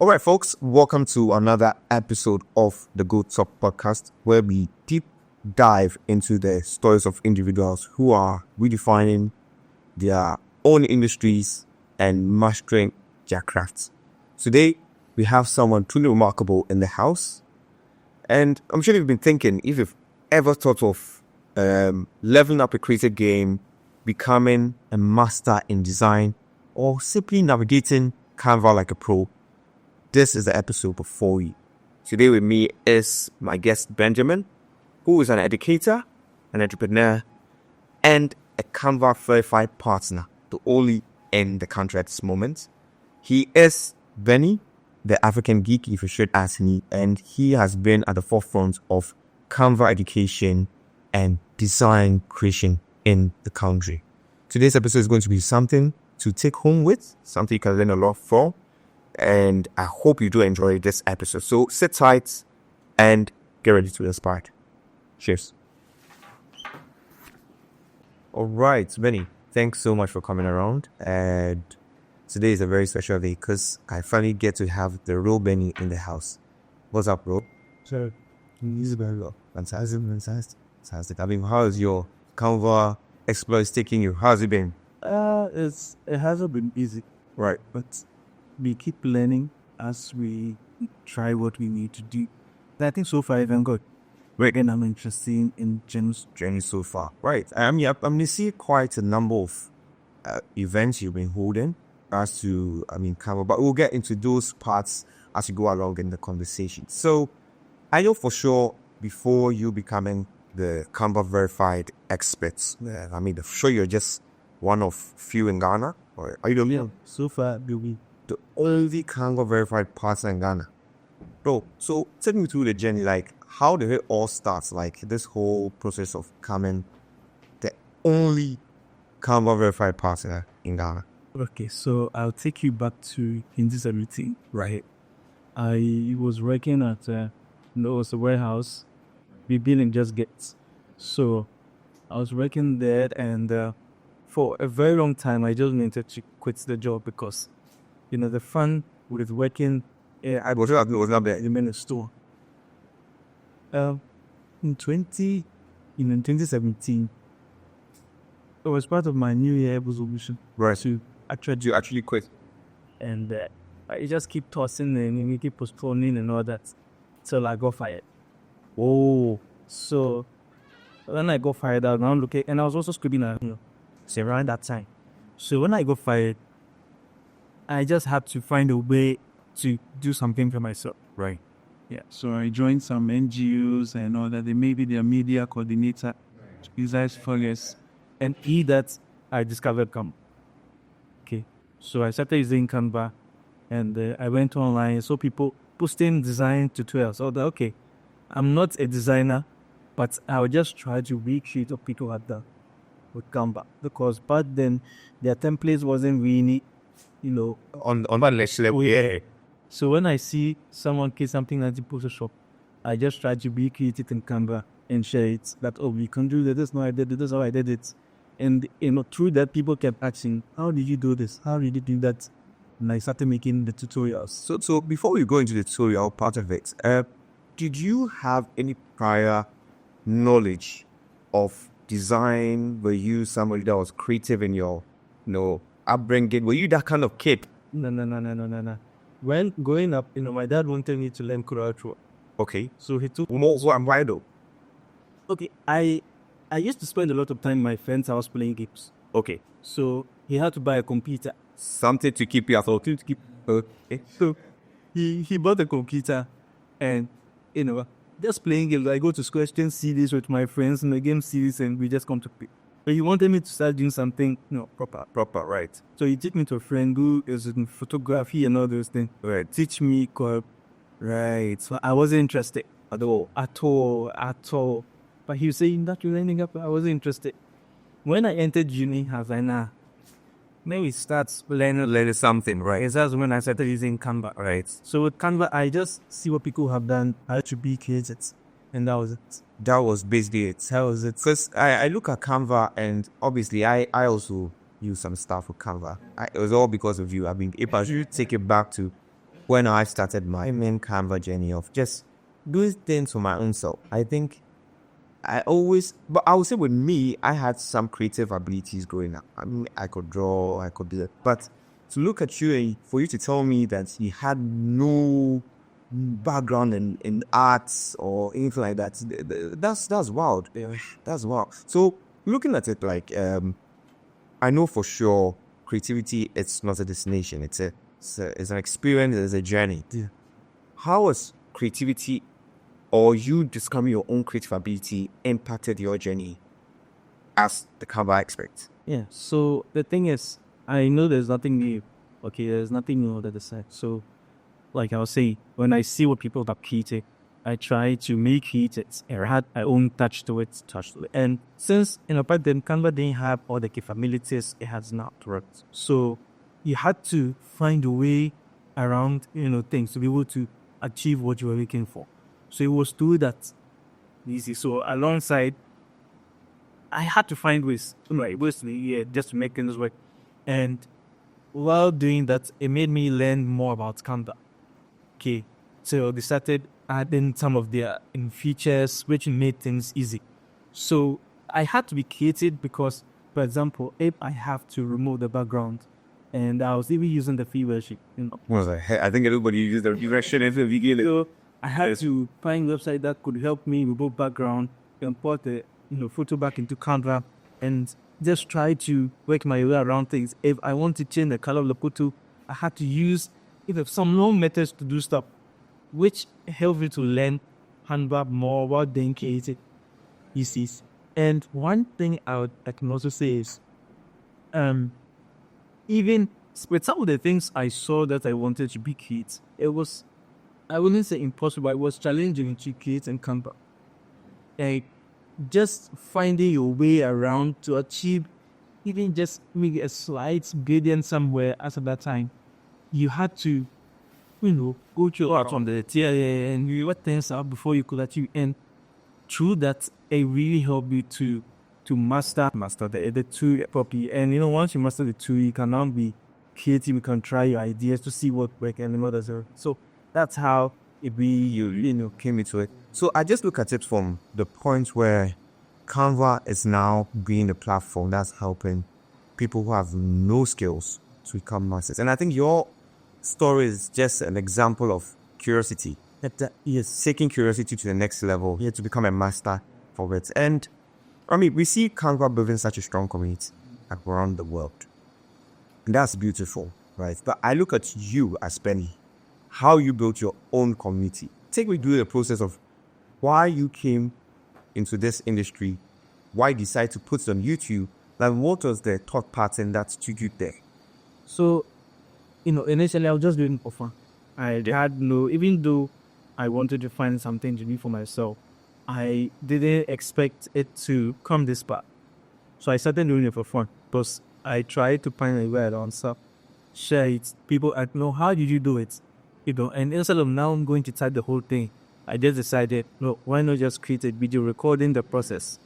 All right, folks, welcome to another episode of the GOATTalk Podcast, where we deep dive into the stories of individuals who are redefining their own industries and mastering their crafts. Today, we have someone truly remarkable in the house. And I'm sure you've been thinking, if you've ever thought of leveling up a creative game, becoming a master in design, or simply navigating Canva like a pro, this is the episode for you. Today with me is my guest Benjamin, who is an educator, an entrepreneur, and a Canva verified partner, the only in the country at this moment. He is Benny, the African Geek, if you should ask me, and he has been at the forefront of Canva education and design creation in the country. Today's episode is going to be something to take home with, something you can learn a lot from, and I hope you do enjoy this episode. So sit tight and get ready to be inspired. Cheers. All right, Benny, thanks so much for coming around. And today is a very special day because I finally get to have the real Benny in the house. What's up, bro? Sure. He's very well. Fantastic. I mean, how's your Canva exploits taking you? How's it been? It hasn't been easy, Right. but we keep learning as we try what we need to do. I think so far even good. Right. And I'm interested in James' Journey so far. Right. I mean, I'm seeing quite a number of events you've been holding as to, Canva, but we'll get into those parts as we go along in the conversation. So I know for sure before you becoming the Canva verified experts, for sure you're just one of few in Ghana, or are you the only? So far, we The only Canva verified partner in Ghana. Bro, so take me through the journey, like how did it all start? Like this whole process of becoming the only Canva verified partner in Ghana. Okay, so I'll take you back to 2017. Right. I was working at it was a warehouse. We building just gates. So I was working there, and for a very long time, I just wanted to quit the job because, the fun with working. I was not there. In a store. In 2017, it was part of my New Year resolution. Right. To actually quit. And I just keep tossing and we keep postponing and all that till I got fired. Oh. So when I got fired, I was now looking, and I was also screaming at so around that time. So when I got fired, I just had to find a way to do something for myself. Right. Yeah. So I joined some NGOs and all that. They maybe their media coordinator, Besides Forest, and that I discovered Canva. Okay. So I started using Canva, and I went online. So people posting design tutorials. So that okay, I'm not a designer, but I'll just try to recreate what people had done with Canva, because back then their templates wasn't really, On that next level, yeah. So when I see someone create something like in Photoshop, I just try to recreate it in Canva and share it. That we can do that. This is how I did it. This is how I did it. And through that, people kept asking, "How did you do this? How did you do that?" And I started making the tutorials. So before we go into the tutorial part of it, did you have any prior knowledge of design? Were you somebody that was creative in your, upbringing? Were you that kind of kid? No. When growing up, my dad wanted me to learn Kuratra. Okay. So he took. Why though? Okay, I used to spend a lot of time in my friend's house playing games. Okay. So he had to buy a computer. Something to keep you afloat. Okay. So he bought a computer, and just playing games. I go to school, exchange CDs with my friends in the game series, and we just come to play. But he wanted me to start doing something, proper. Proper, right. So he took me to a friend who is in photography and all those things. Right. Teach me, right. So I wasn't interested at all. But he was saying that you're learning up. I wasn't interested. When I entered uni, I was like, maybe start learning something, right? That's when I started using Canva. Right. So with Canva, I just see what people have done, how to be created, and that was it. That was basically it. That was it. Because I look at Canva, and obviously I also use some stuff with Canva. It was all because of you. I mean, if I should take it back to when I started my main Canva journey of just doing things for my own self. I think but I would say with me, I had some creative abilities growing up. I mean, I could draw, I could do that. But to look at you and for you to tell me that you had no background in arts or anything like that, that's wild. That's wild. So looking at it like, I know for sure creativity, it's not a destination. It's an experience, it's a journey. Yeah. How has creativity or you discovering your own creative ability impacted your journey as the Canva expert? Yeah. So the thing is, I know there's nothing new. Okay, there's nothing new under the sun. So, like I was saying, when I see what people have created, I try to make it and add my own touch to it. And since back then Canva didn't have all the capabilities it has now worked, so you had to find a way around things to be able to achieve what you were looking for. So it was through that easy. So alongside, I had to find ways, just to make things work. And while doing that, it made me learn more about Canva. Okay, so they started adding some of their features, which made things easy. So I had to be creative because, for example, if I have to remove the background, and I was even using the free version, Well, I think everybody uses the free version in the beginning. So I had to find a website that could help me remove background, import the photo back into Canva, and just try to work my way around things. If I want to change the color of the photo, I had to use some known methods to do stuff, which helped me to learn Canva more about being creative. You see. And one thing I can also say is, even with some of the things I saw that I wanted to be creative, it was, I wouldn't say impossible, it was challenging to create in Canva. Like, just finding your way around to achieve even just maybe a slight gradient somewhere as of that time. You had to, go through out on the tier and you work things out before you could achieve. And through that, it really helped you to master the tool properly. And once you master the tool, you can now be creative. You can try your ideas to see what works and what doesn't. So that's how you came into it. So I just look at it from the point where Canva is now being a platform that's helping people who have no skills to become masters. And I think your story is just an example of curiosity. That is taking curiosity to the next level here to become a master for it. And I mean, we see Canva building such a strong community around the world. And that's beautiful, right? But I look at you as Benny, how you built your own community. Take me through the process of why you came into this industry, why you decided to put it on YouTube, and what was the thought pattern that took you there? So, initially I was just doing it for fun. I had even though I wanted to find something to do for myself, I didn't expect it to come this far. So I started doing it for fun because I tried to find a way around stuff, share it. People ask, how did you do it? And instead of now I'm going to type the whole thing, I just decided, why not just create a video recording the process?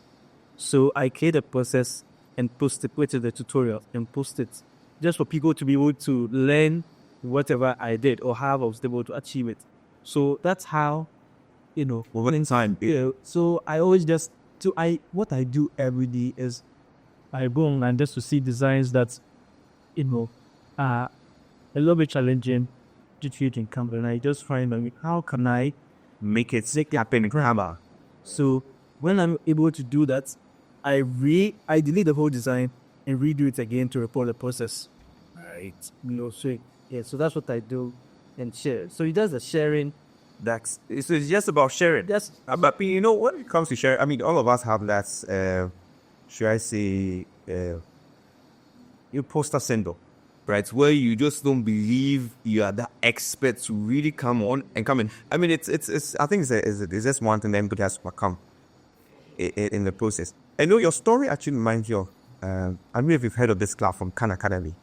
So I created a process and created the tutorial and post it just for people to be able to learn whatever I did or how I was able to achieve it. So that's how, Over time. So I always what I do every day is I go online just to see designs that, are a little bit challenging to create in Canva. And I just find, how can I Make it happen in Canva. So when I'm able to do that, I delete the whole design and redo it again to report the process. Right. So that's what I do and share. So it does the sharing. It's just about sharing. That's But when it comes to sharing, I mean, all of us have that, should I say, imposter syndrome, right? Where you just don't believe you are the expert to really come in. I mean, it's I think it's just one thing that everybody has to overcome in the process. I know your story actually reminds you of, I don't know if you've heard of this platform, Khan Academy.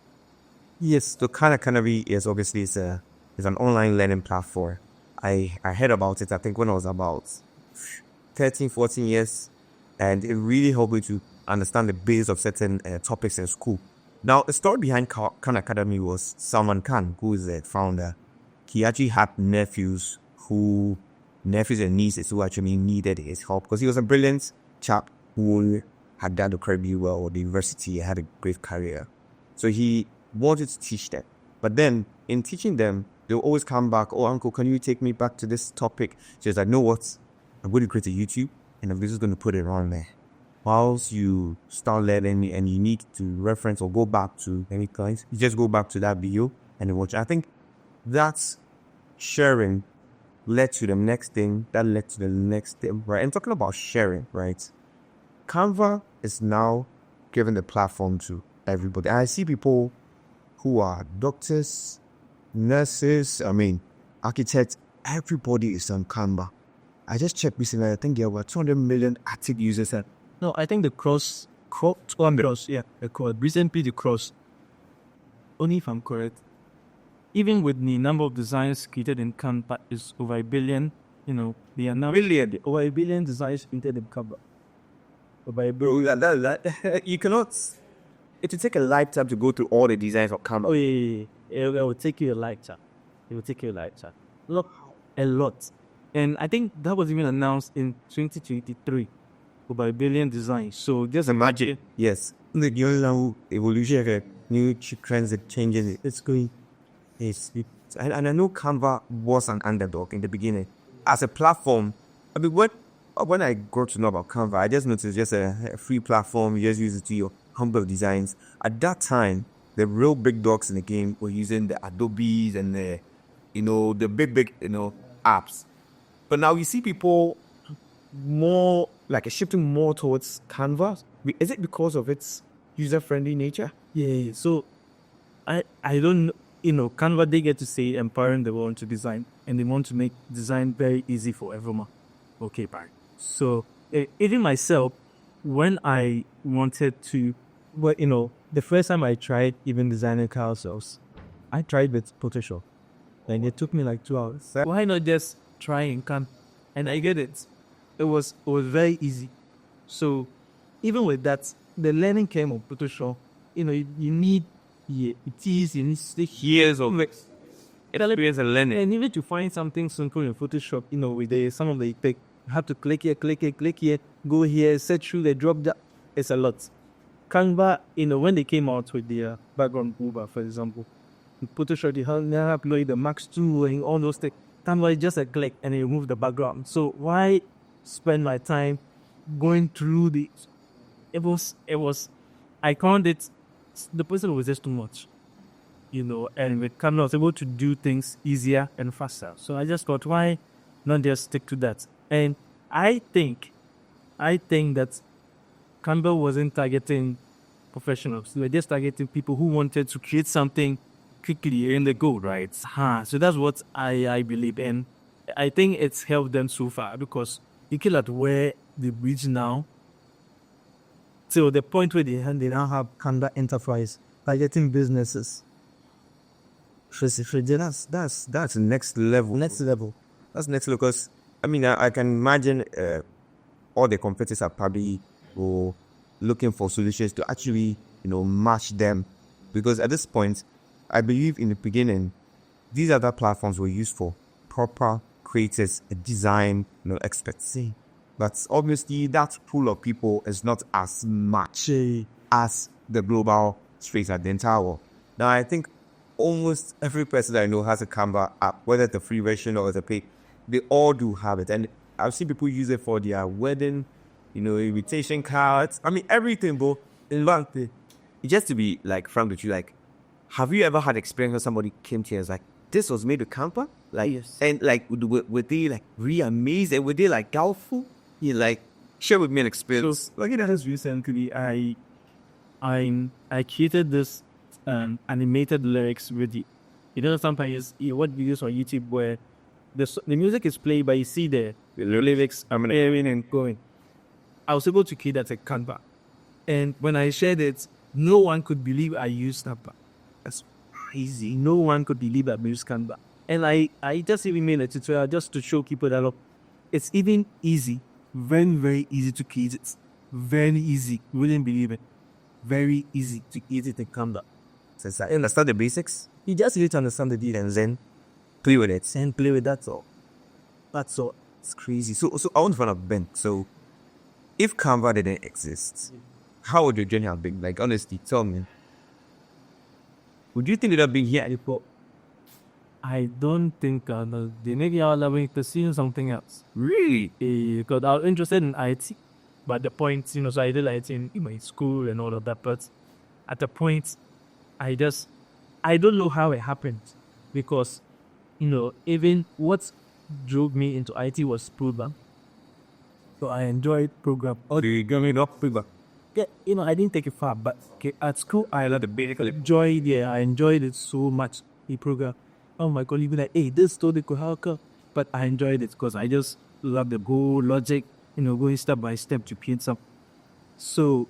Yes, so Khan Academy is obviously is an online learning platform. I heard about it, I think, when I was about 13, 14 years, and it really helped me to understand the base of certain topics in school. Now, the story behind Khan Academy was Salman Khan, who is the founder. he actually had nephews and nieces who actually needed his help because he was a brilliant chap who had done incredibly well at the university and had a great career. So he wanted to teach them. But then in teaching them, they'll always come back, oh, uncle, can you take me back to this topic? So he's like, know what? I'm going to create a YouTube and I'm just going to put it on there. Whilst you start learning and you need to reference or go back to any clients, you just go back to that video and watch. I think that's sharing led to the next thing, that led to the next thing, right? And talking about sharing, right? Canva is now giving the platform to everybody. I see people who are doctors, nurses, architects, everybody is on Canva. I just checked recently, I think there were 200 million active users. No, I think the cross, recently the cross, only if I'm correct, even with the number of designs created in Canva is over 1 billion, they are now over 1 billion designs created in Canva. You cannot, it will take a lifetime to go through all the designs of Canva. Oh, yeah. It will take you a lifetime. Look, a lot. And I think that was even announced in 2023. Over 1 billion designs. So just imagine. Yes. The new evolution, new trends are changing. It's going. And I know Canva was an underdog in the beginning. As a platform, when I got to know about Canva, I just noticed it's just a free platform. You just use it to your humble designs. At that time, the real big dogs in the game were using the Adobes and the big apps. But now you see people more shifting more towards Canva. Is it because of its user-friendly nature? Yeah. So I don't Canva, they get to say empowering the world to design, and they want to make design very easy for everyone. Okay, bye. So even myself, when I wanted to, the first time I tried even designing carousels, I tried with Photoshop, and it took me like 2 hours. Why not just try and Canva? And I get it. It was very easy. So even with that, the learning came on Photoshop. You need you need Years of experience and learning. And even to find something simple in Photoshop, with some of the effect, you have to click here, go here, set through the drop down. It's a lot. Canva, when they came out with the background mover, for example, in Photoshop, they have the Max 2 and all those things. Canva is just a click and you remove the background. So why spend my time going through the? It was. I found it. The process was just too much, And with Canva, I was able to do things easier and faster. So I just thought, why not just stick to that? And I think that Canva wasn't targeting professionals. They were just targeting people who wanted to create something quickly and they go, right? So that's what I believe in. I think it's helped them so far because you look at where they've reached now. So the point where they now have Canva Enterprise, targeting businesses. That's next level. Next level. That's next level because, I can imagine all the competitors are probably looking for solutions to actually, match them. Because at this point, I believe in the beginning, these other platforms were used for proper creators, design, experts. But obviously, that pool of people is not as much as the global space at the entire world. Now, I think almost every person I know has a Canva app, whether it's a free version or it's a paid. They all do have it. And I've seen people use it for their wedding, invitation cards. Everything, bro. Just to be frank with you, have you ever had experience where somebody came to you and was this was made with Canva? Yes. And were they really amazed? And were they doubtful? Share with me an experience. So, just recently, I created this animated lyrics with the, sometimes you watch videos on YouTube where the music is played, but you see the lyrics appearing and going. I was able to create that at Canva. And when I shared it, no one could believe I used Canva. That's crazy. No one could believe I used Canva. And I just even made a tutorial just to show people that it's even easy, very, very easy to create it. Very easy. You wouldn't believe it. Very easy to create it in Canva. Since I understand the basics, You just need to understand the details and then play with it. and play with that's all. That's all. It's crazy. So I want to find out, Ben. So, if Canva didn't exist, how would your journey have been? Like, honestly, tell me. Would you think it would have been here? I don't think the maybe I was pursuing something else. Really? Because I was interested in IT, but the point, so I did IT in my school and all of that. But at the point, I don't know how it happened, because, even what drove me into IT was program. So I enjoyed program. You got me enough program. Yeah, I didn't take it far, but at school I enjoyed it so much. The program. Oh my God, even like, hey, this story could help. But I enjoyed it because I just love the goal, logic, going step by step to create something. So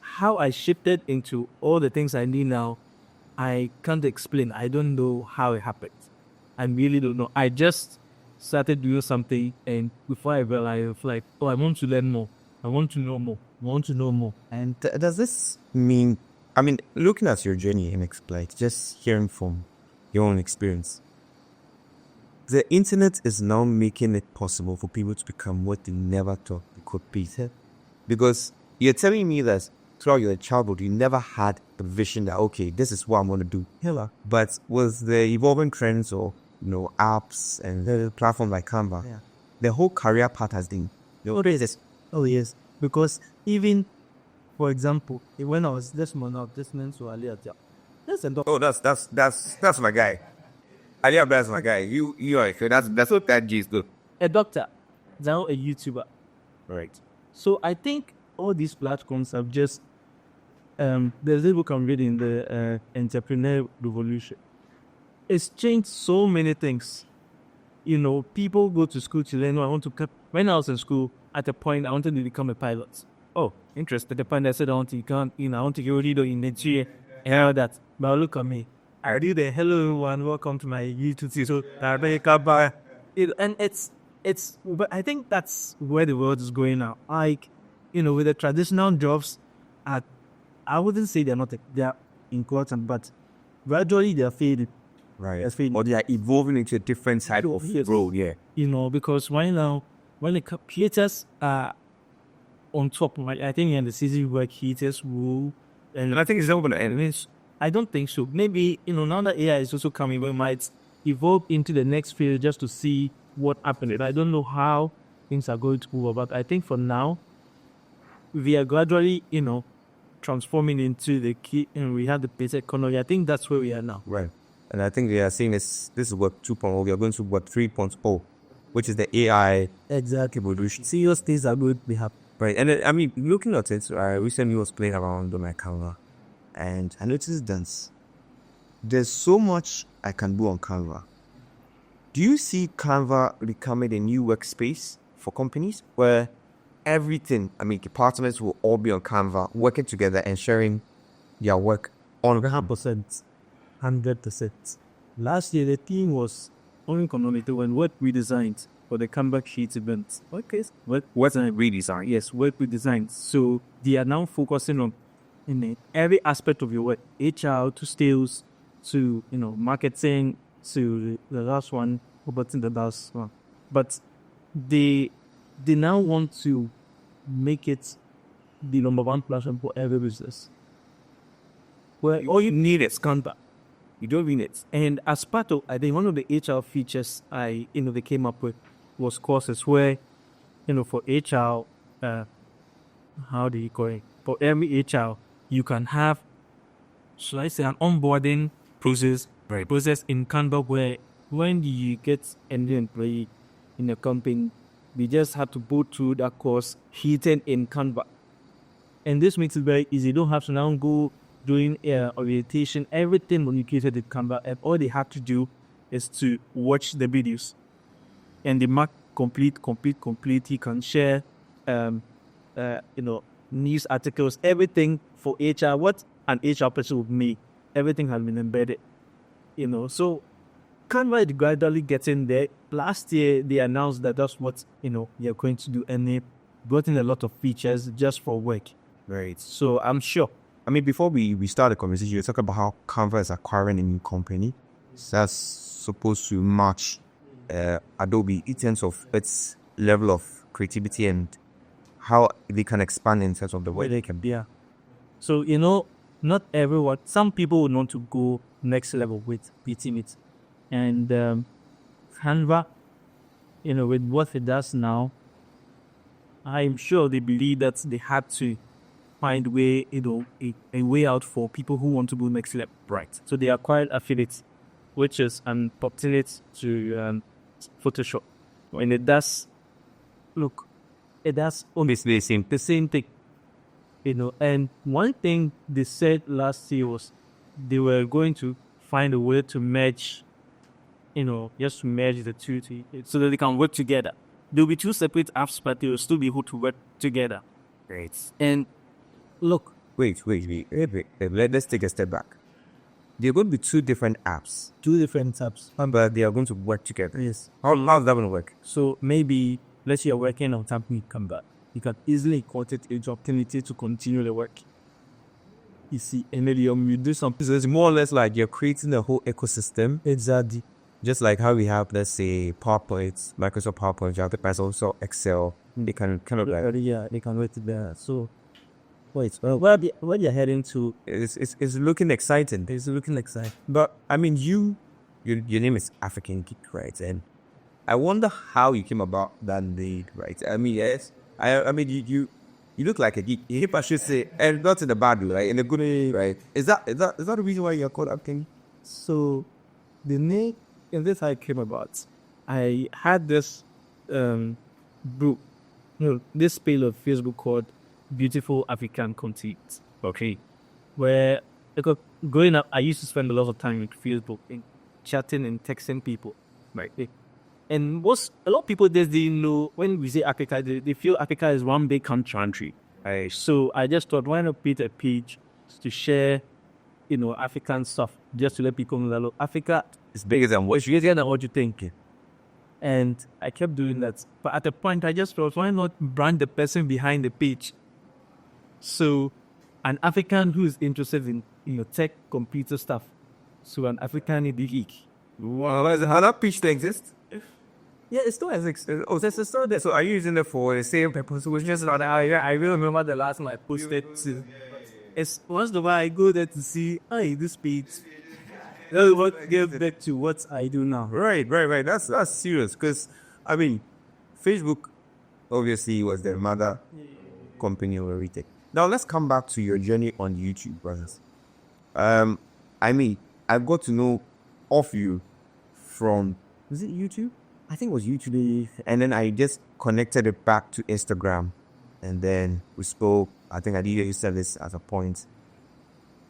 how I shifted into all the things I need now, I can't explain. I don't know how it happened. I really don't know. I just started doing something, and before I realized, like, I want to learn more. I want to know more. I want to know more. And does this mean, looking at your journey in Exploit, just hearing from your own experience, the internet is now making it possible for people to become what they never thought they could be. Because you're telling me that throughout your childhood, you never had a vision that, okay, this is what I'm going to do. Hello. But with the evolving trends or, apps and the platform like Canva, the whole career path has been, Oh, yes. Because even, for example, when I was this month, this month, so earlier, oh, that's my guy. Aliyah, that's my guy. You are that's what that G's do. A doctor, now a YouTuber. Right. So I think all these platforms have just there's this book I'm reading, the Entrepreneur Revolution. It's changed so many things. People go to school to learn. When I was in school, at a point I wanted to become a pilot. Oh, interested. At the point I said I want to become, I want to go leader in the GA and all that. But look at me. I do the hello everyone, welcome to my YouTube channel. And it's but I think that's where the world is going now. Like, with the traditional jobs, I wouldn't say they're important, but gradually they're fading. Right. Or they are evolving into a different side of the road, yeah. Because right now, when the creators are on top, I think in the season where creators will, and I think it's not going to end. I don't think so. Maybe, now that AI is also coming, we might evolve into the next field just to see what happens. I don't know how things are going to move, but I think for now, we are gradually, transforming into the key, and we have the basic economy. I think that's where we are now. Right. And I think they are saying this is Web 2.0. We are going to Web 3.0, which is the AI evolution. Serious things are going to be happening. Right. And looking at it, I recently was playing around on my Canva, and I noticed that there's so much I can do on Canva. Do you see Canva becoming a new workspace for companies where everything, departments will all be on Canva, working together and sharing their work on 100%. 100%. Last year, the team was only community when what we designed for the Canva Sheet event. Okay, what redesign? Yes, what we designed. So they are now focusing on every aspect of your work, HR to sales to marketing to the last one, the last one. But they now want to make it the number one platform for every business. Where all you need is Canva. You don't need it. And as part of, I think one of the HR features they came up with was courses where, for HR, how do you call it? For every HR, you can have, should I say, an onboarding process in Canva where when you get a new employee in a company, we just have to go through that course hidden in Canva. And this makes it very easy. You don't have to now go doing orientation, everything communicated in Canva, and all they have to do is to watch the videos. And they mark complete. He can share, news articles, everything for HR. What an HR person would make, everything has been embedded. So Canva is gradually getting there. Last year, they announced that that's what, they're going to do, and they brought in a lot of features just for work. Right. So I'm sure. Before we start the conversation, you talk about how Canva is acquiring a new company. So that's supposed to match Adobe in terms of its level of creativity and how they can expand in terms of the way they can be. Yeah. So, not everyone, some people would want to go next level with Ultimate. And Canva, with what it does now, I'm sure they believe that they had to find a way out for people who want to go next level. Right. So they acquired Affiliate, which is an alternate to Photoshop. And it does Basically the same thing. And one thing they said last year was they were going to find a way to merge, just to merge the two so that they can work together. There'll be two separate apps, but they will still be able to work together. Great. And look, Wait. Let's take a step back. There are going to be two different apps, two different apps. but they are going to work together. Yes. How's that going to work? So maybe, let's say you're working on something, come back. You can easily cut it into opportunity to continue the work. You see, and then you do something. So it's more or less like you're creating a whole ecosystem. Exactly. Just like how we have, let's say, PowerPoint, Microsoft PowerPoint, you have the person also Excel. They can kind of like... Yeah, they can work together. So, wait, where you're heading to? It's looking exciting. It's looking exciting. But, I mean, your name is African Geek, right? And I wonder how you came about that name, right? I mean, yes. I mean, you look like a geek. If I should say, and not in a bad way, right? In a good way, right? Is that the reason why you're called African? So, the name, and this how it came about. I had this group, this page of Facebook called Beautiful African Content. Okay. Where, because growing up, I used to spend a lot of time with Facebook, in chatting and texting people. Right. And a lot of people just didn't know, when we say Africa, they feel Africa is one big country. Right. So I just thought, why not create a page to share, African stuff, just to let people know that, look, Africa It's bigger than what is bigger than what you think. And I kept doing that. But at a point, I just thought, why not brand the person behind the page? So an African who is interested in, tech, computer stuff. So an African geek. Wow, how that page still exists? Yeah, it still has. Oh, that's still there. So are you using it for the same purpose? It was just not I really remember the last time I posted. It's once in a while I go there to see, this page. That's what gave back to what I do now. Right. That's serious because, I mean, Facebook obviously was their mother company or Edtech. Now let's come back to your journey on YouTube, brothers. I mean, I've got to know of you from, was it YouTube? I think it was YouTube. And then I just connected it back to Instagram. And then we spoke. I think I did your service at a point.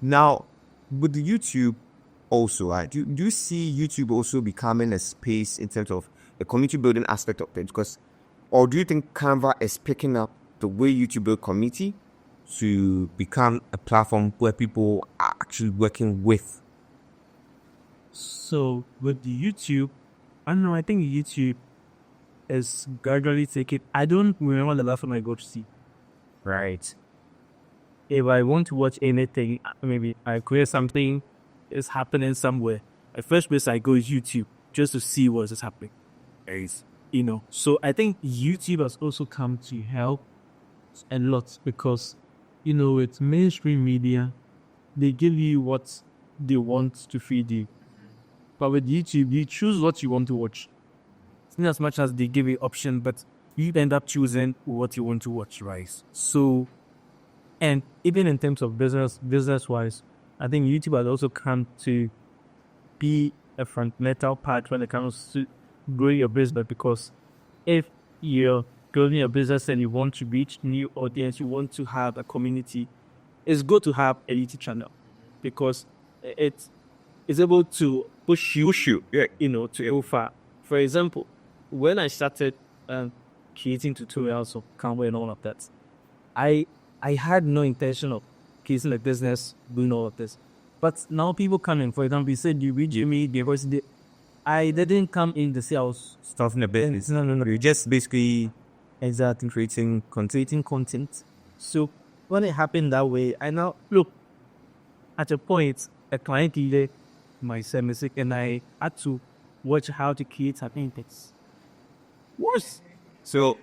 Now, with the YouTube also, right, do you see YouTube also becoming a space in terms of the community building aspect of it? Or do you think Canva is picking up the way YouTube build community to become a platform where people are actually working with? So with the YouTube, I don't know, I think YouTube is gradually taking. I don't remember the last time I go to see. Right. If I want to watch anything, maybe I create something is happening somewhere. The first place I go is YouTube just to see what is happening. So I think YouTube has also come to help a lot because, with mainstream media, they give you what they want to feed you. But with YouTube, you choose what you want to watch. It's not as much as they give you option, but you end up choosing what you want to watch, right? So, and even in terms of business-wise, I think YouTube has also come to be a fundamental part when it comes to growing your business, because if you're growing your business and you want to reach new audience, you want to have a community, it's good to have a YouTube channel because it is able to push you, to far. For example, when I started creating tutorials of Canva and all of that, I had no intention of creating a business, doing all of this. But now people come in. For example, you said you read me because I didn't come in to say I was Starting a business. No. You're just basically exactly creating content. So when it happened that way, I now look at a point, a client needed my service and I had to watch how to create an index. Worse. So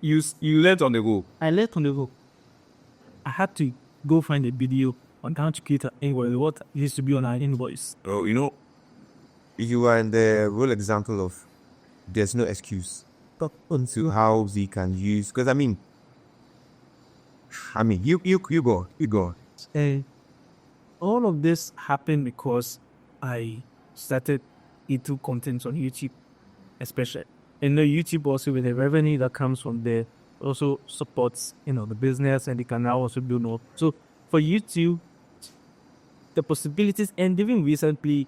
you learned on the go. I learned on the go. I had to go find a video on how to create an invoice, what used to be on an invoice. Oh, you are in the real example of there's no excuse to how we can use, because you go. And all of this happened because I started into content on YouTube, especially. And YouTube also, with the revenue that comes from there, also supports the business, and they can now also do more. So for YouTube, the possibilities, and even recently,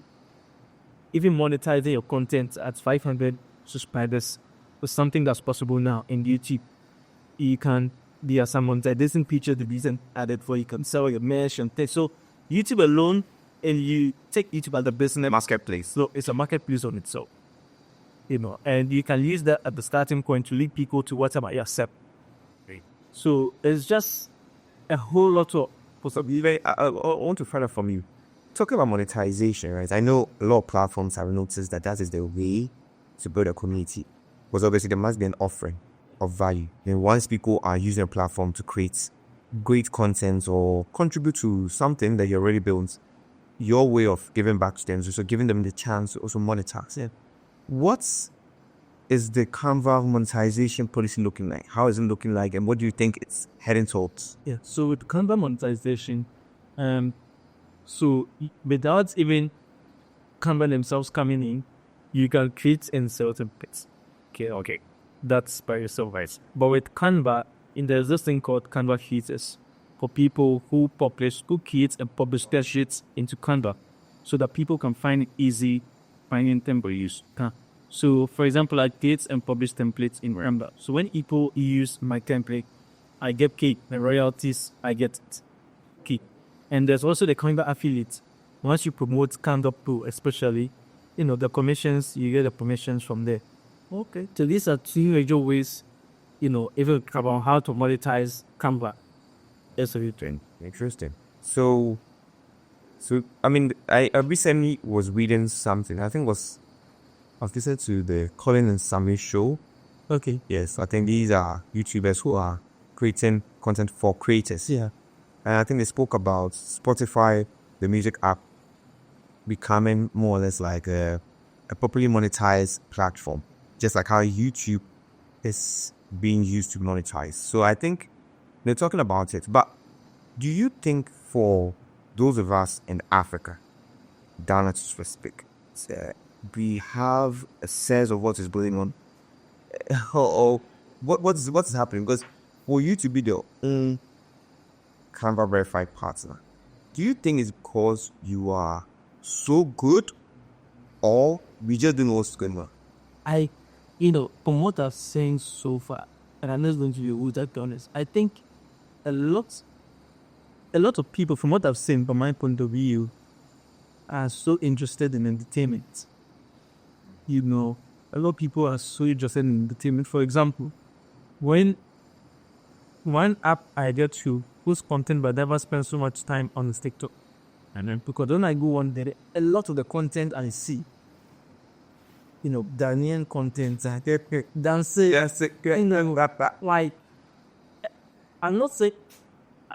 even monetizing your content at 500 subscribers was something that's possible now in YouTube. There are some monetization features the reason added for you can sell your merch and things. So YouTube alone, and you take YouTube as a business Marketplace. So it's a marketplace on itself. And you can use that at the starting point to lead people to whatever you accept. Right. So it's just a whole lot of possibilities. I want to find out from you. Talking about monetization, right? I know a lot of platforms have noticed that is the way to build a community. Because obviously there must be an offering of value. And once people are using a platform to create great content or contribute to something that you already built, your way of giving back to them is also giving them the chance to also monetize. Yeah. What is the Canva monetization policy looking like? How is it looking like? And what do you think it's heading towards? Yeah. So with Canva monetization, so without even Canva themselves coming in, you can create and sell templates. Okay. That's by yourself, right? But with Canva, there's this thing called Canva Creators for people who create and publish their sheets into Canva, so that people can find it easy finding templates. So, for example, I create and publish templates in Canva. So when people use my template, I get paid. The royalties, I get it. Okay. And there's also the Canva affiliate. Once you promote Canva Pro, especially, the commissions, you get the commissions from there. Okay. So these are two major ways, even about how to monetize Canva. That's a good trend. Interesting. So I recently was reading something. I think I was listening to the Colin and Sammy show. Okay. Yes, I think these are YouTubers who are creating content for creators. Yeah. And I think they spoke about Spotify, the music app, becoming more or less like a properly monetized platform, just like how YouTube is being used to monetize. So I think they're talking about it. But do you think for those of us in Africa, down at specific, we have a sense of what is going on, or what's happening? Because for you to be the Canva verified partner, do you think it's because you are so good, or we just don't know what's going on? From what I've seen so far, and I'm not going to be rude, to be honest, I think a lot of people, from what I've seen, from my point of view, are so interested in entertainment. A lot of people are so interested in entertainment. For example, when one app I get to whose content but never spend so much time on is TikTok. And then because when I go on there, a lot of the content I see, Ghanaian content, dancing, like, I'm not saying,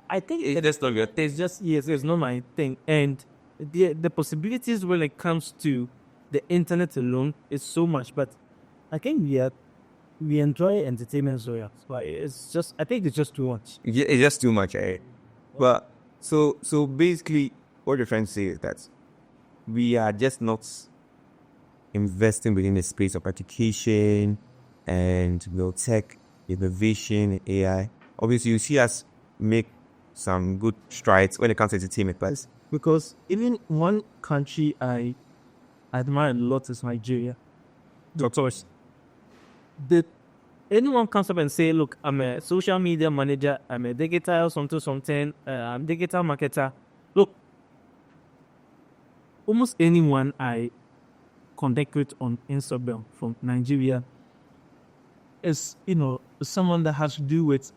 I think It's just not good. it's not my thing. And the possibilities when it comes to the internet alone is so much. But I think we enjoy entertainment, so yeah. But I think it's just too much. Yeah, it's just too much, eh? But so basically, what you're trying to say is that we are just not investing within the space of education and tech, innovation, AI. Obviously, you see us make some good strides when it comes to entertainment, but Because even one country I admire a lot is Nigeria. of course, Anyone comes up and say, look, I'm a social media manager, I'm a digital something, I'm digital marketer. Look, almost anyone I connect with on Instagram from Nigeria is, someone that has to do with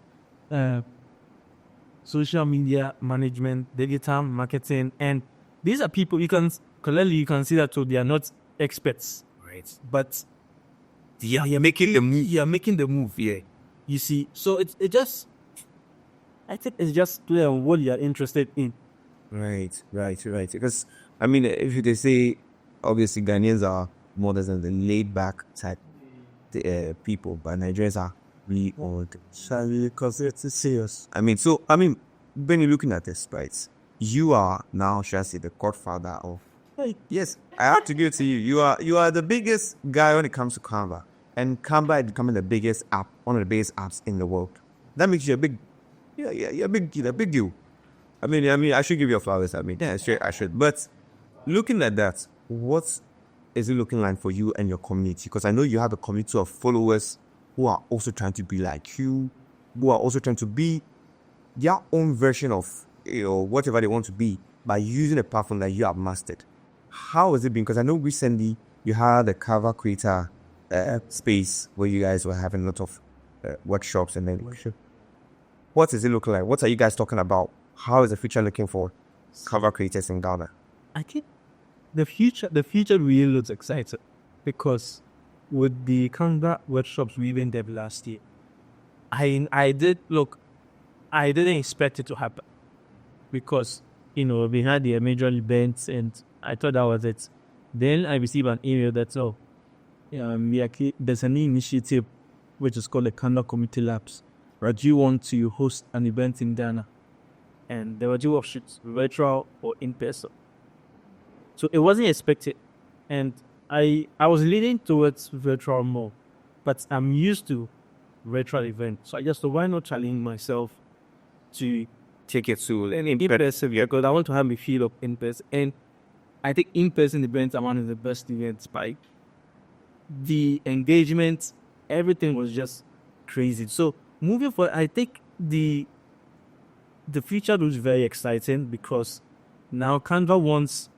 social media management, digital marketing, and these are people you can see that they are not experts. right? But yeah, you're making the move. You're making the move, yeah. You see, so it just, I think it's just clear on what you're interested in. Right. Because I mean, if they say, obviously Ghanaians are more than the laid back type people, but Nigerians are really old. Because it's serious. I mean, when you're looking at this, right, you are now, shall I say, the godfather of. Yes, I have to give it to you. You are the biggest guy when it comes to Canva, and Canva is becoming the biggest app, one of the biggest apps in the world. That makes you a big, you're a big deal. I mean, I should give you flowers. I mean, yeah, sure, I should. But looking at that, what is it looking like for you and your community? Because I know you have a community of followers who are also trying to be like you, who are also trying to be their own version of whatever they want to be by using a platform that you have mastered. How has it been? Because I know recently you had a Canva creator space where you guys were having a lot of workshops and then what does it look like? What are you guys talking about? How is the future looking for Canva creators in Ghana? I think the future really looks exciting because with the Canva workshops we even did last year, I didn't expect it to happen because we had the major events and I thought that was it. Then I received an email that there's an initiative which is called the Canva Community Labs. Right, do you want to host an event in Ghana? And there were two options, virtual or in person. So it wasn't expected. And I was leaning towards virtual more. But I'm used to virtual events. So I just thought, why not challenge myself to Take it to an in-person, because I want to have a feel of in-person. And I think in-person events are one of the best events by the engagement, everything was just crazy. So moving forward, I think the future looks very exciting because now Canva wants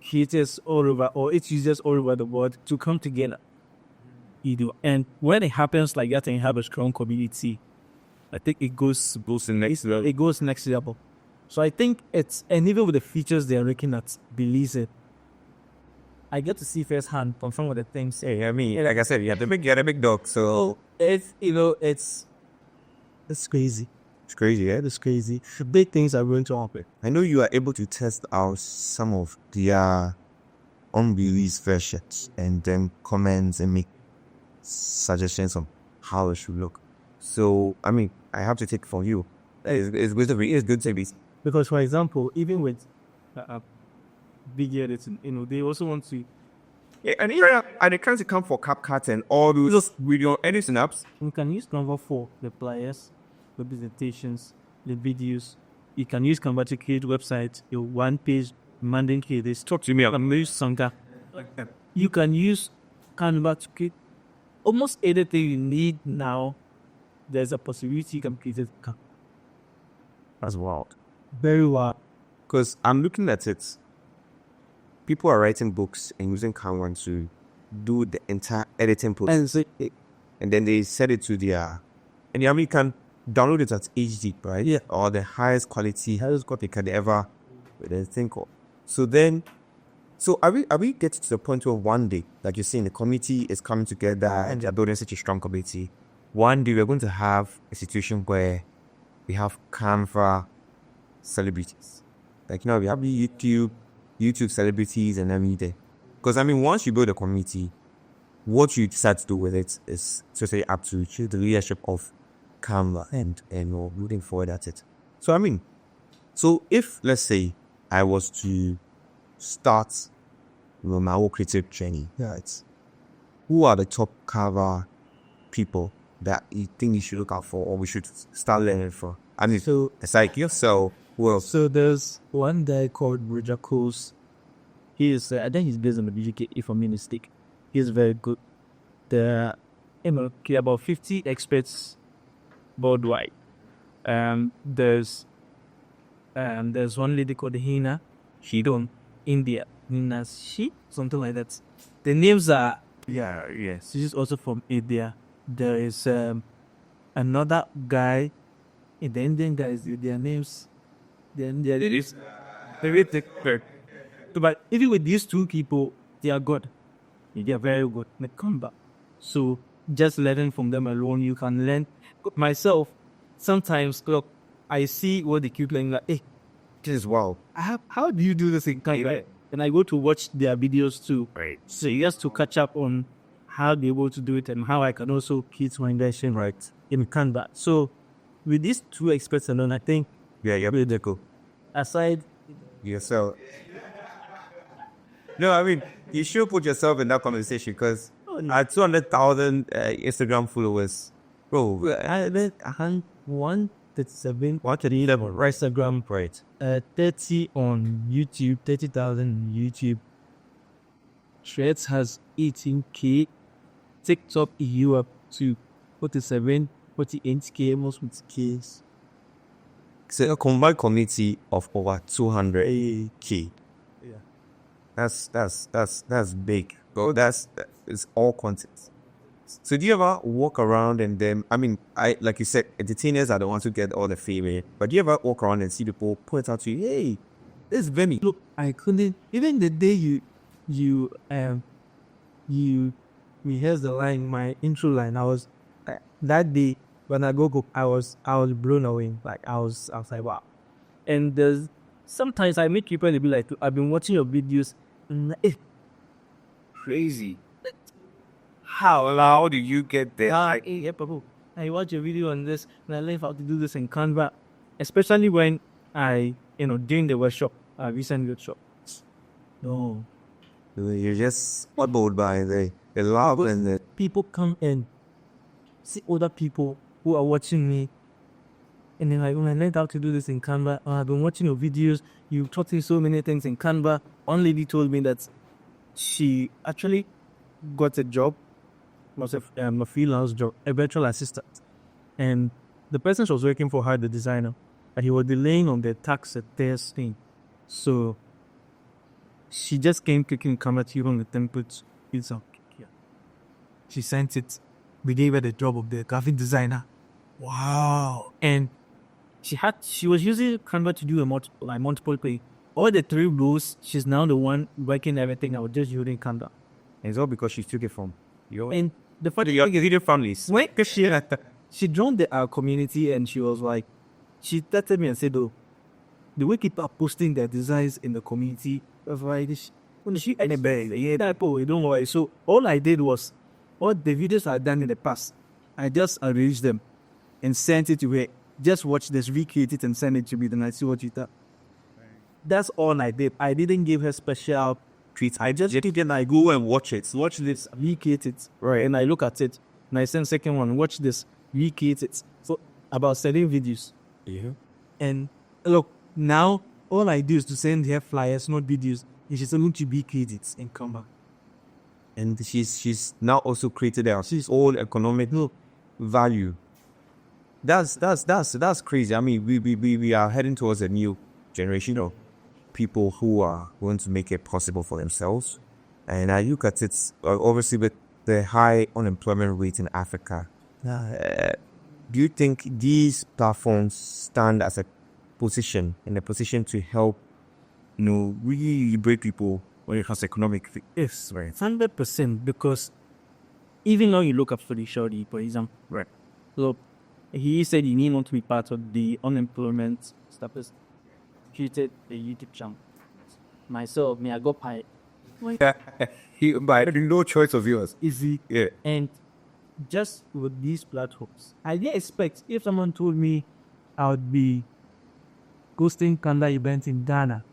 creators all over or its users all over the world to come together. And when it happens like that and you have a strong community, I think it goes to next level. It goes next level. So I think and even with the features they're looking at, believe it, I get to see firsthand from some of the things. Hey, I mean, like I said, you have the big dog, so it's crazy. It's crazy, yeah? It's crazy. The big things are going to happen. I know you are able to test out some of the unreleased versions and then comments and make suggestions on how it should look. So, I mean, I have to take it from you. It's good service. Because, for example, even with big editing, they also want to. Yeah, and they can't come for CapCut and all those video editing apps. You can use Canva for the flyers, the presentations, the videos. You can use Canva to create websites, your one-page mandate creators. Talk to me about Sangha. You can use Canva to create almost anything you need now. There's a possibility you can create it. That's wild. Very wild. Because I'm looking at it. People are writing books and using Canva to do the entire editing process. And then they set it to their... And you can download it at HD, right? Yeah. Or the highest quality they can ever think of. So are we getting to the point where one day, like you're saying, the community is coming together and they're building such a strong community. One day we're going to have a situation where we have Canva celebrities. Like, we have YouTube celebrities and everything. Because, once you build a community, what you decide to do with it is totally up to the leadership of Canva and moving forward at it. So, so if, let's say, I was to start my whole creative journey, who are the top Canva people that you think you should look out for or we should start learning for? So it's like yourself. Well, so there's one guy called Roger Coles. He is, I think he's based on the UK, if I'm not mistaken. He's very good. There are about 50 experts worldwide. There's one lady called Hina. She from India. Hina, something like that. The names are yes. She's also from India. There is another guy, and the Indian guys, their names. Then there is very thick. But even with these two people, they are good. They are very good in Canva. So just learning from them alone, you can learn. Myself, sometimes, look, I see what they keep learning, like, hey, This is wow. how do you do this in Canva? Right. And I go to watch their videos too. Right. So just to catch up on how they're able to do it and how I can also keep my invention Right. in Canva. So with these two experts alone, I think Yeah, yeah. really cool. Aside, Yourself. No, I mean, you should put yourself in that conversation because at 200,000 Instagram followers, bro, I bet 137 111, right? Instagram, Right. 30 on YouTube, 30,000 on YouTube. Threads has 18K. TikTok EU up to 47, 48K, almost 50K. So a combined community of over 200K. Yeah. That's big. Bro, it's all content. So do you ever walk around and then, I mean, like you said, entertainers are the ones who get all the fame, eh? But do you ever walk around and see people point out to you, hey, this is Vemi? Look, I couldn't, even the day rehearsed the line, my intro line, I was, that day, when I go, I was blown away. Like, I was like, wow. And sometimes I meet people and they be like, I've been watching your videos. And like, Crazy. How do you get there? yeah, Papu, I watch your video on this and I learned how to do this in Canva. Especially when during the workshop, recent workshop. No. You're just bowled by the love and the... People come and see other people who are watching me. And then, like, when I learned how to do this in Canva, I've been watching your videos. You taught me so many things in Canva. One lady told me that she actually got a job, was a freelance job, a virtual assistant. And the person she was working for her, the designer, and he was delaying on the tax test thing. So she just came clicking Canva to on the template. It's okay. Yeah. She sent it. We gave her the job of the graphic designer. Wow. And she was using Canva to do multiple things. All the 3 rows, she's now the one working everything. I was just using Canva. And it's all because she took it from you. And the fact Your families. when she joined our community and she was like, she texted me and said, oh, the way people are posting their designs in the community, of like this, don't worry. So all I did was, all the videos I've done in the past, I just arranged them and sent it to her. Just watch this, recreate it and send it to me. Then I see what you thought. That's all I did. I didn't give her special treats. I just did it and I go and watch it. Watch this, recreate it. Right. And I look at it and I send second one, watch this, recreate it. So about 7 videos. Yeah. And look, now all I do is to send her flyers, not videos. And she's able to recreate it and come back. And she's now also created her own economic value. That's crazy. I mean, we are heading towards a new generation of people who are going to make it possible for themselves. And I look at it, obviously, with the high unemployment rate in Africa. Do you think these platforms stand as a position to help, really liberate people when it comes to economic? Yes, right. 100%. Because even now you look up for the shorty, for example, Right. look, he said he didn't want to be part of the unemployment stuff. Created a YouTube channel. Myself, I got paid. By no choice of yours. Easy. Yeah. And just with these platforms, I didn't expect if someone told me I would be hosting Canva events in Ghana.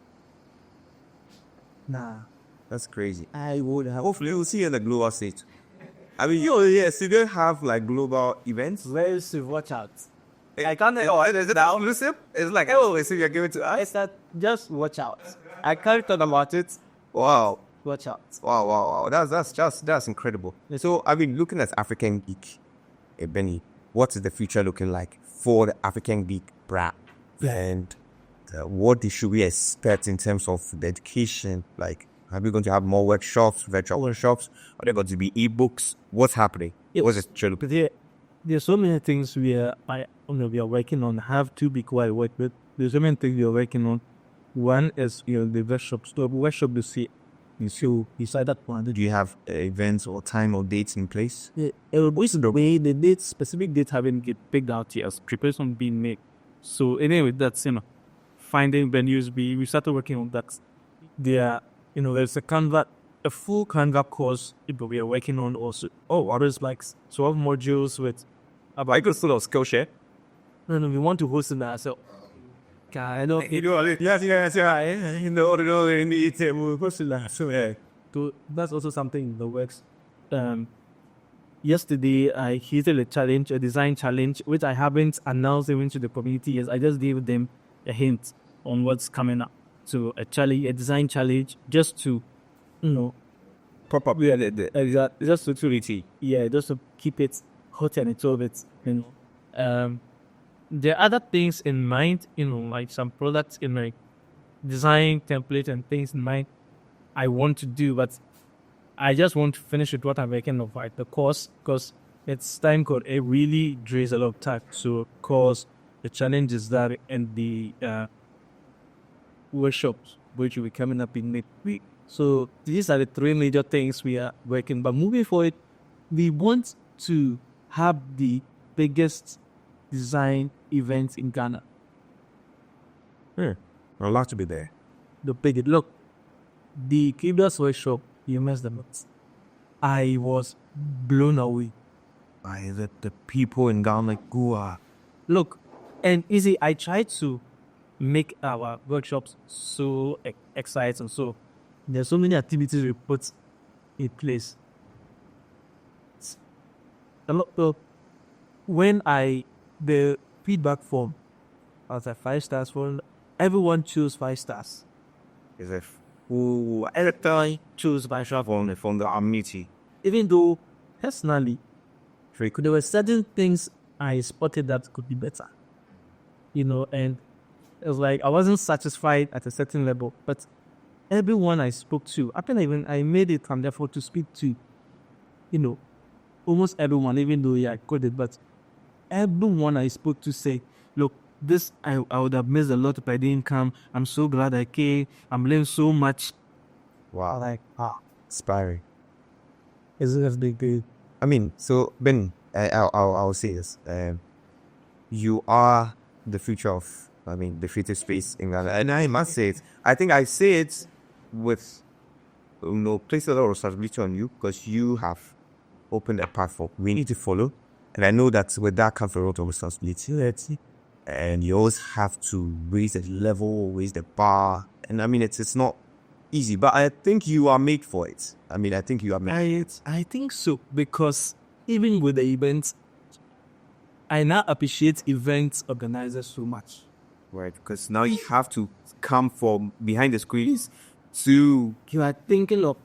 Nah. That's crazy. I would have. Hopefully, we'll see you in the global stage. I mean, yes, you don't have like global events. Very soon, watch out. I can't. Oh, is it that exclusive? It's like, oh, so you're giving to us? It's that, just watch out. I can't talk about it. Wow. Watch out. Wow. That's incredible. So, I mean, looking at African Geek, Benny, what is the future looking like for the African Geek brand? And what should we expect in terms of the education? Like, are we going to have more workshops, virtual workshops? Are there going to be ebooks? What's happening? What's the future looking like? There's so many things we are working on. I have 2 big I work with. There's so many things we are working on. One is the workshops. The workshop you see, So beside that one, Do you have events or time or dates in place? the way the date, specific date haven't get picked out yet, as preparation being made. So anyway, that's finding venues. We started working on that. There's a full Canva course that we are working on also. Oh, others like 12 modules with I could still Skillshare. No, we want to host it ourselves. I know. So that's also something in the works. Yesterday, I hit a challenge, a design challenge, which I haven't announced even to the community yet. I just gave them a hint on what's coming up. So a design challenge, just to, Probably just to just to keep it hot and it's of it, There are other things in mind, like some products in my design template and things in mind I want to do, but I just want to finish with what I'm working on, the course, because it's time code. It really drains a lot of time. So, of course, the challenge is that, and the workshops, which will be coming up in next week. So, these are the three major things we are working. But moving forward, we want to have the biggest design events in Ghana. I'd like to be there. The biggest. Look, the previous workshop, you missed the notes. I was blown away by the people in Ghana who are. Look, and easy. I tried to make our workshops so exciting. So there's so many activities we put in place. When the feedback form was at 5 stars for everyone chose 5 stars. Is it who every choose 5 stars from the community? Even though personally, there were certain things I spotted that could be better. And it was like I wasn't satisfied at a certain level, but everyone I spoke to, I made it an effort to speak to, almost everyone, even though I couldn't, but everyone I spoke to say, look, this I would have missed a lot if I didn't come. I'm so glad I came. I'm learning so much. Wow. Inspiring. Isn't that big? I mean, so Ben, I'll say this. You are the future of, the creative space in Ghana. And I must say it. I think I say it with, place a lot of responsibility on you, because you have opened a path for we need to follow. And I know that with that comes a lot of responsibility. And you always have to raise the level, raise the bar. And it's not easy, but I think you are made for it. I think you are made. I think so, because even with the events, I now appreciate events organizers so much. Right, because now you have to come from behind the screens to... You are thinking of,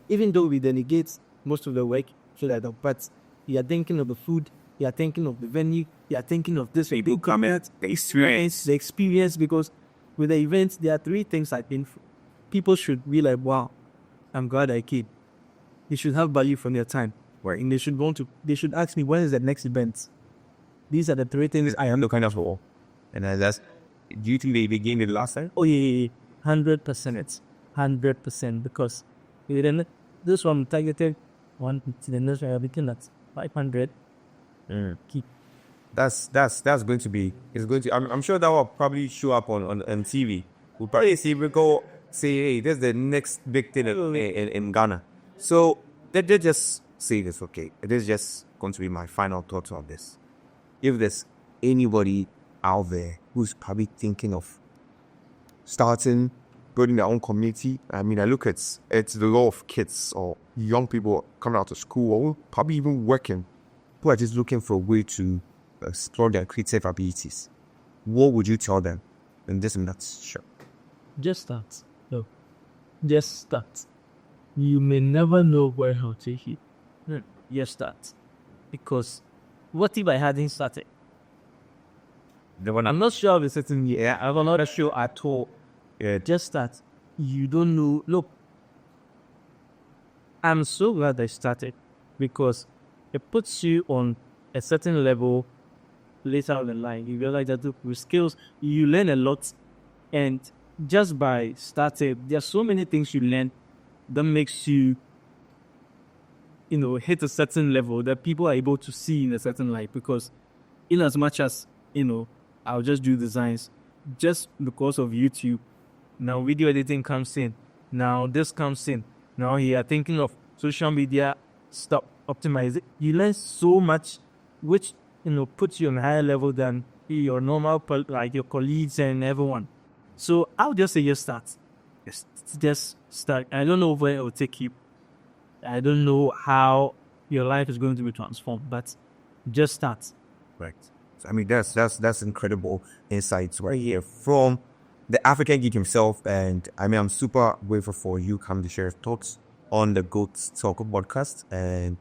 even though we delegate most of the work, but you are thinking of the food, you are thinking of the venue, you are thinking of this. People come at the experience, because with the events, there are 3 things I think people should be like, wow, I'm glad I came. They should have value from their time. Right. And they should ask me, when is the next event? These are the 3 things I am the kind of all. And that's, do you think they began it last time? Oh, yeah. 100%. 100%. Because this one targeted 150, the next one I'm looking at 500. Keep. That's going to be, I'm sure that will probably show up on TV. We'll probably see, we go say, hey, this is the next big thing in Ghana. So they just say this, okay. It is just going to be my final thoughts on this. If there's anybody out there who's probably thinking of building their own community, I look at it's the lot of kids or young people coming out of school or probably even working, who are just looking for a way to explore their creative abilities. What would you tell them in this nutshell? Just start. No. Just start. You may never know where I'll take you. Just start. Because what if I hadn't started? I'm not sure of a certain year. I'm not sure at all. Yeah. Just start. You don't know. Look, I'm so glad I started, because it puts you on a certain level later on the line. You realize that with skills, you learn a lot. And just by starting, there are so many things you learn that makes you, hit a certain level that people are able to see in a certain light. Because in as much as, I'll just do designs just because of YouTube. Now video editing comes in. Now this comes in. Now you are thinking of social media stuff, optimize it. You learn so much, which, puts you on a higher level than your normal, like your colleagues and everyone. So I'll just say just start. Just start. I don't know where it will take you. I don't know how your life is going to be transformed, but just start. Right. I mean, that's incredible insights right here from the African Geek himself. And I mean, I'm super grateful for you coming to share your thoughts on the GOATTalk Podcast. And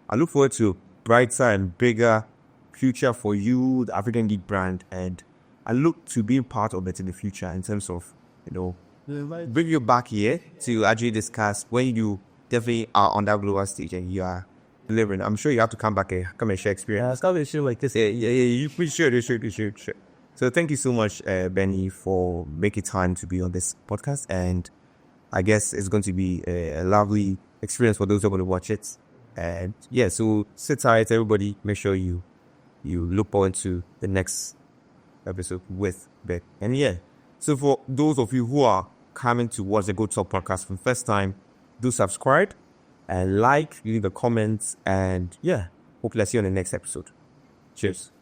I look forward to brighter and bigger future for you, the African Geek brand. And I look to being part of it in the future in terms of, bring you back here to actually discuss when you definitely are on that global stage and you are delivering. I'm sure you have to come back and come and share experience. Come and share like this. Yeah, you should. So thank you so much, Benny, for making time to be on this podcast. And I guess it's going to be a lovely experience for those who are going to watch it. And yeah, so sit tight, everybody. Make sure you look forward to the next episode with Ben. And yeah, so for those of you who are coming to watch the GOATTalk Podcast for the first time, do subscribe and like, leave the comments, and yeah, hope to see you on the next episode. Cheers.